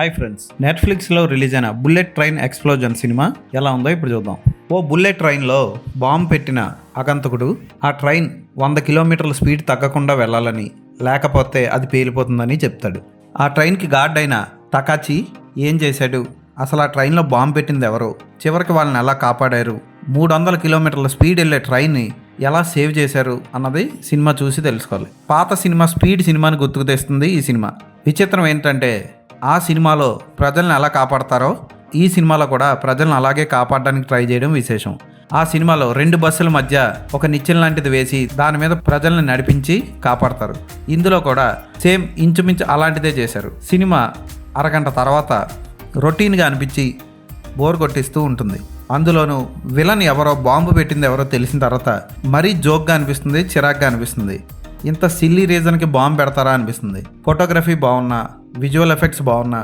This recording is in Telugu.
హాయ్ ఫ్రెండ్స్, నెట్ఫ్లిక్స్లో రిలీజ్ అయిన బుల్లెట్ ట్రైన్ ఎక్స్ప్లోజన్ సినిమా ఎలా ఉందో ఇప్పుడు చూద్దాం. ఓ బుల్లెట్ ట్రైన్లో బాంబు పెట్టిన ఆగంతకుడు ఆ ట్రైన్ 100 కిలోమీటర్ల స్పీడ్ తగ్గకుండా వెళ్ళాలని, లేకపోతే అది పేలిపోతుందని చెప్తాడు. ఆ ట్రైన్కి గార్డ్ అయిన టకాచి ఏం చేశాడు, అసలు ఆ ట్రైన్లో బాంబు పెట్టింది ఎవరు, చివరికి వాళ్ళని ఎలా కాపాడారు, 300 కిలోమీటర్ల స్పీడ్ వెళ్ళే ట్రైన్ని ఎలా సేవ్ చేశారు అన్నది సినిమా చూసి తెలుసుకోవాలి. పాత సినిమా స్పీడ్ సినిమాని గుర్తుకు తెస్తుంది ఈ సినిమా. విచిత్రం ఏంటంటే ఆ సినిమాలో ప్రజల్ని ఎలా కాపాడతారో ఈ సినిమాలో కూడా ప్రజలను అలాగే కాపాడడానికి ట్రై చేయడం విశేషం. ఆ సినిమాలో 2 బస్సుల మధ్య ఒక నిచ్చెన లాంటిది వేసి దాని మీద ప్రజల్ని నడిపించి కాపాడతారు. ఇందులో కూడా సేమ్ ఇంచుమించు అలాంటిదే చేశారు. సినిమా అరగంట తర్వాత రొటీన్గా అనిపించి బోర్ కొట్టిస్తూ ఉంటుంది. అందులోనూ విలన్ ఎవరో, బాంబు పెట్టింది ఎవరో తెలిసిన తర్వాత మరీ జోక్గా అనిపిస్తుంది, చిరాక్గా అనిపిస్తుంది. ఇంత సిల్లీ రీజన్కి బాంబు పెడతారా అనిపిస్తుంది. ఫోటోగ్రఫీ బాగున్నా, విజువల్ ఎఫెక్ట్స్ బాగున్నా,